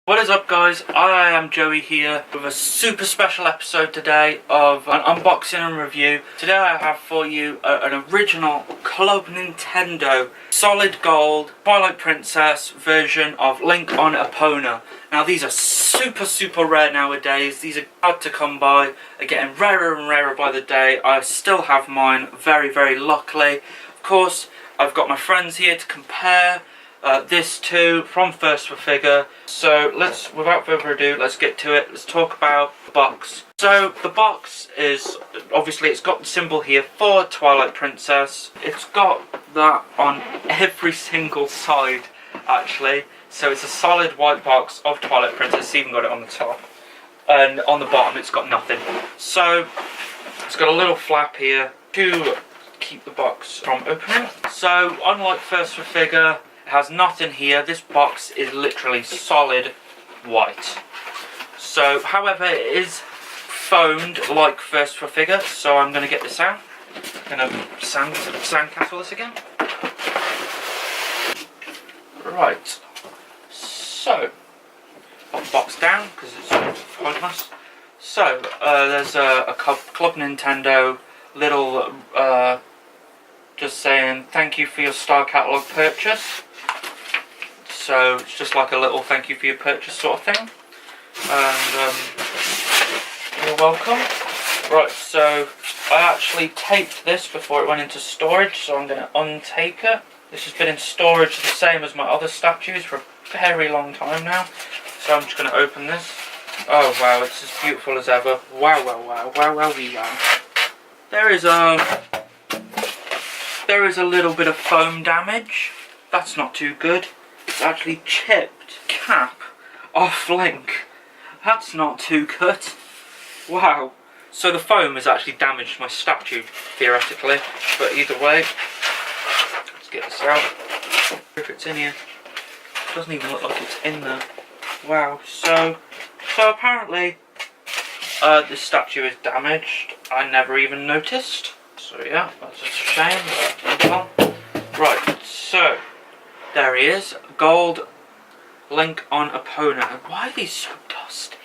What is up, guys? I am Joey here with a super special episode today of an unboxing and review. Today I have for you an original Club Nintendo solid gold Twilight Princess version of Link on Epona. Now these are super rare nowadays. These are hard to come by. They're getting rarer and rarer by the day. I still have mine very luckily. Of course, I've got my friends here to compare this to from First for Figure. So let's, without further ado, let's get to it. Let's talk about the box. So the box is, obviously it's got the symbol here for Twilight Princess. It's got that on every single side actually. So it's a solid white box of Twilight Princess. It's even got it on the top. And on the bottom it's got nothing. So it's got a little flap here to keep the box from opening. So unlike First for Figure, it has nothing here. This box is literally solid white. So, however, it is foamed like First for Figure. So I'm going to get this out. I'm going to sandcastle this again. Right. So, put the box down because it's pointless. So there's a Club Nintendo little just saying thank you for your Star Catalog purchase. So it's just like a little thank you for your purchase sort of thing. And you're welcome. Right, so I actually taped this before it went into storage, so I'm going to untape it. This has been in storage the same as my other statues for a very long time now. So I'm just going to open this. Oh wow, it's as beautiful as ever. Wow. There is a little bit of foam damage. That's not too good. It's actually chipped cap off Link. That's not too good. Wow. So the foam has actually damaged my statue, theoretically. But either way, let's get this out. If it's in here. It doesn't even look like it's in there. Wow. So apparently this statue is damaged. I never even noticed. So yeah, that's just a shame. But well. Right, so there he is, gold Link on Epona. And why are these so dusty?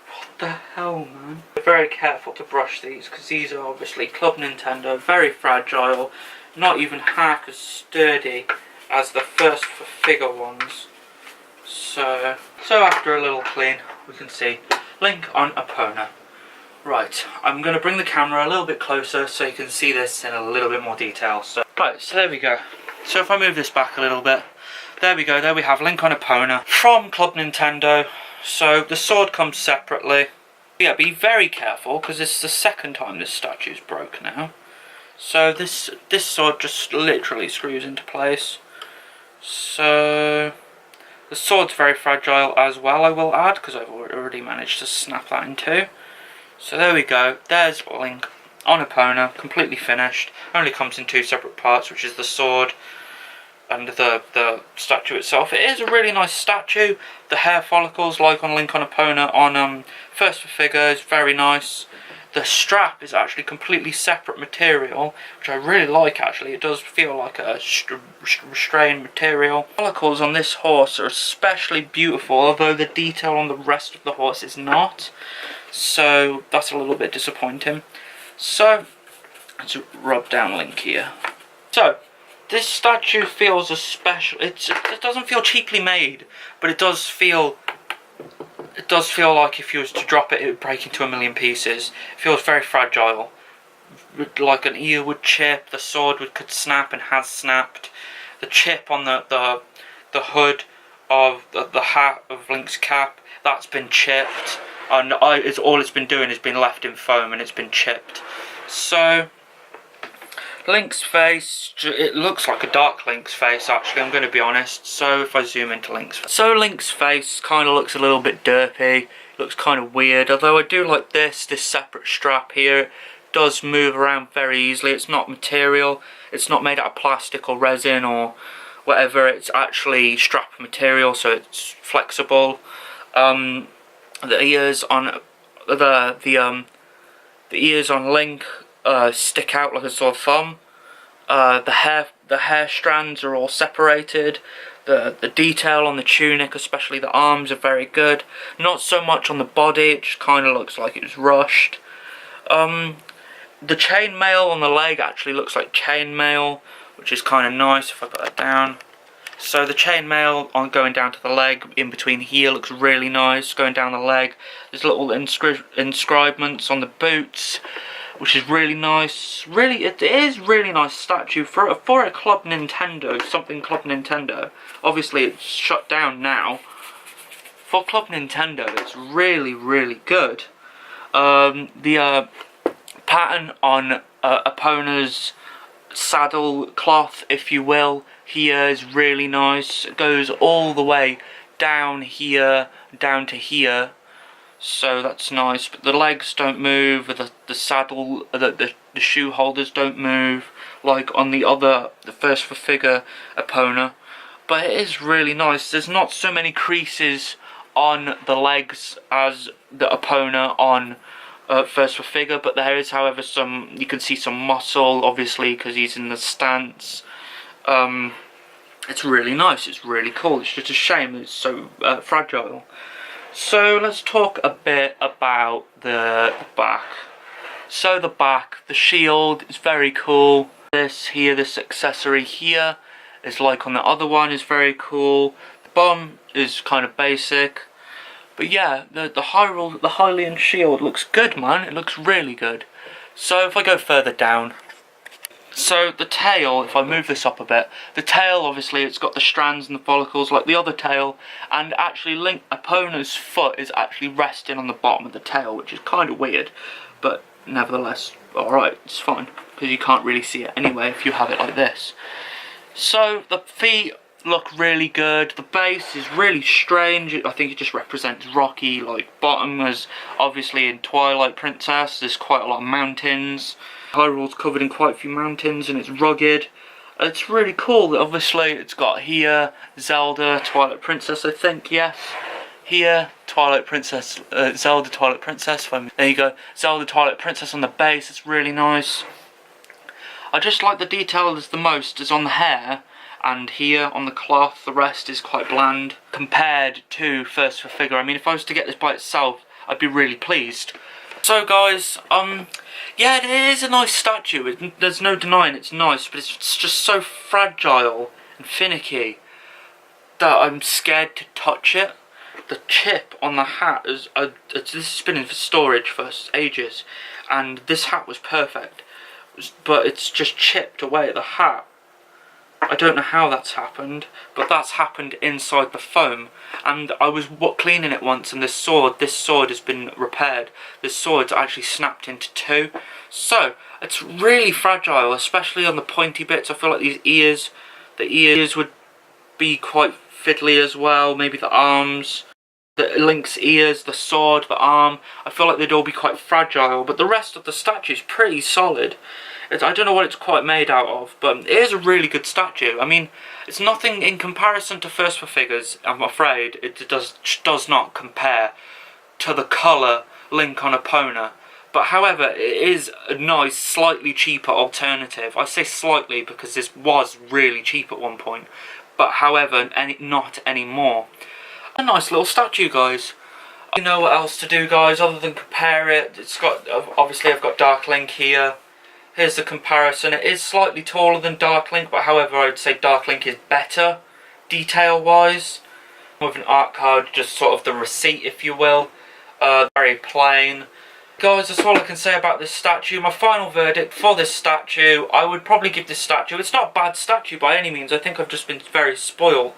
What the hell, man? Be very careful to brush these because these are obviously Club Nintendo, very fragile, not even half as sturdy as the First for Figure ones. So after a little clean, we can see Link on Epona. Right, I'm going to bring the camera a little bit closer so you can see this in a little bit more detail. So there we go. So if I move this back a little bit, there we go, there we have Link on Epona from Club Nintendo. So the sword comes separately. Yeah, be very careful because this is the second time this statue's broke now. So this sword just literally screws into place. So the sword's very fragile as well, I will add, because I've already managed to snap that in two. So there we go, there's Link on Epona, completely finished. Only comes in two separate parts, which is the sword and the statue itself. It is a really nice statue. The hair follicles, like on Link on Epona on First for Figure, is very nice. The strap is actually completely separate material, which I really like actually. It does feel like a restrained material. The follicles on this horse are especially beautiful, although the detail on the rest of the horse is not. So that's a little bit disappointing. So let's rub down Link here. So this statue feels a special. It doesn't feel cheaply made, but it does feel like if you was to drop it, it would break into a million pieces. It feels very fragile, like an ear would chip. The sword could snap and has snapped. The chip on the hood of the hat of Link's cap, that's been chipped. And all it's been doing is been left in foam and it's been chipped. So Link's face, it looks like a dark Link's face actually, I'm going to be honest. So if I zoom into Link's face. So Link's face kind of looks a little bit derpy, looks kind of weird, although I do like this separate strap here. It does move around very easily. It's not material, it's not made out of plastic or resin or whatever, it's actually strap material, so it's flexible. The ears on the ears on Link stick out like a sore thumb. The hair strands are all separated. The detail on the tunic, especially the arms, are very good. Not so much on the body, it just kind of looks like it was rushed. The chainmail on the leg actually looks like chainmail, which is kind of nice if I put that down. So the chainmail on going down to the leg, in between here, looks really nice. Going down the leg, there's little inscribements on the boots, which is really nice. Really, it is really nice statue for a Club Nintendo, something Club Nintendo. Obviously, it's shut down now. For Club Nintendo, it's really, really good. The pattern on Epona's saddle cloth, if you will, here is really nice. It goes all the way down here, down to here. So that's nice, but the legs don't move, the saddle, the shoe holders don't move, like on the first for figure Epona. But it is really nice. There's not so many creases on the legs as the Epona on first for figure, but there is, however, you can see some muscle, obviously, because he's in the stance. It's really nice, it's really cool. It's just a shame it's so fragile. So let's talk a bit about the back. So the back, the shield is very cool. This accessory here is like on the other one, is very cool. The bum is kind of basic. But yeah, the Hylian shield looks good, man. It looks really good. So if I go further down, so the tail, if I move this up a bit, the tail, obviously, it's got the strands and the follicles like the other tail, and actually Epona's foot is actually resting on the bottom of the tail, which is kind of weird, but nevertheless, alright, it's fine, because you can't really see it anyway if you have it like this. So the feet look really good. The base is really strange. I think it just represents rocky like bottom, as obviously in Twilight Princess there's quite a lot of mountains. Hyrule's covered in quite a few mountains and it's rugged. It's really cool that obviously it's got here Zelda Twilight Princess, I think, yes. Here Twilight Princess, Zelda Twilight Princess. There you go, Zelda Twilight Princess on the base. It's really nice. I just like the detail the most is on the hair. And here on the cloth, the rest is quite bland compared to first for figure. I mean, if I was to get this by itself, I'd be really pleased. So guys, yeah, it is a nice statue. There's no denying it's nice, but it's just so fragile and finicky that I'm scared to touch it. The chip on the hat is, this has been in for storage for ages, and this hat was perfect, but it's just chipped away at the hat. I don't know how that's happened, but that's happened inside the foam. And I was cleaning it once, and this sword has been repaired. This sword's actually snapped into two. So, it's really fragile, especially on the pointy bits. I feel like the ears would be quite fiddly as well. Maybe the arms, the Link's ears, the sword, the arm. I feel like they'd all be quite fragile, but the rest of the statue is pretty solid. I don't know what it's quite made out of, but it is a really good statue. I mean, it's nothing in comparison to first for figures, I'm afraid. It does not compare to the colour Link on Epona. But however, it is a nice, slightly cheaper alternative. I say slightly because this was really cheap at one point. But however, not anymore. A nice little statue, guys. I don't know what else to do, guys, other than compare it. It's got, obviously I've got Dark Link here. Here's the comparison. It is slightly taller than Dark Link, but however I would say Dark Link is better, detail-wise. With an art card, just sort of the receipt, if you will. Very plain. Guys, that's all I can say about this statue. My final verdict for this statue, I would probably give this statue, it's not a bad statue by any means. I think I've just been very spoiled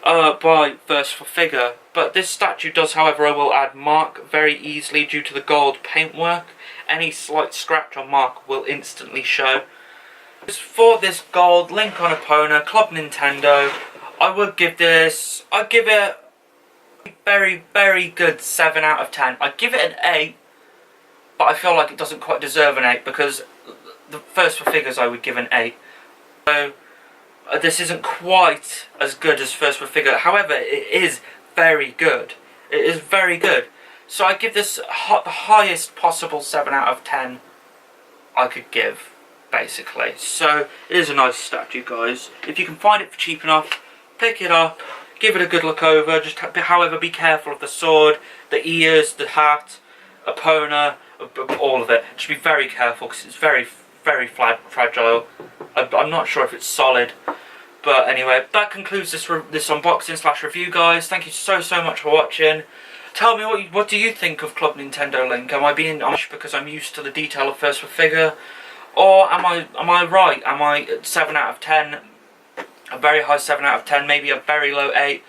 by first for figure. But this statue does, however, I will add mark very easily due to the gold paintwork. Any slight scratch or mark will instantly show. For this gold Link on Epona Club Nintendo, I would give this, I'd give it a very, very good 7 out of 10. I'd give it an 8, but I feel like it doesn't quite deserve an 8 because the first for figures I would give an 8. So this isn't quite as good as first for figure. However, it is very good. It is very good. So I give this the highest possible 7 out of 10 I could give, basically. So it is a nice statue, guys. If you can find it for cheap enough, pick it up, give it a good look over, just however be careful of the sword, the ears, the hat, Epona, all of it. Just be very careful because it's very, very fragile. I'm not sure if it's solid. But anyway, that concludes this unboxing slash review, guys. Thank you so much for watching. Tell me what do you think of Club Nintendo Link? Am I being honest because I'm used to the detail of first for figure, or am I right? Am I at 7 out of 10? A very high 7 out of 10, maybe a very low 8.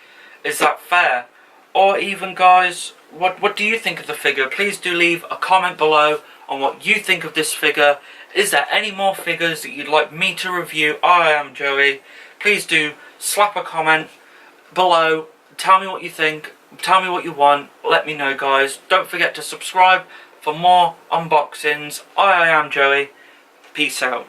Is that fair? Or even, guys, what do you think of the figure? Please do leave a comment below on what you think of this figure. Is there any more figures that you'd like me to review? I am Joey. Please do slap a comment below. Tell me what you think. Tell me what you want. Let me know, guys. Don't forget to subscribe for more unboxings. I am Joey. Peace out.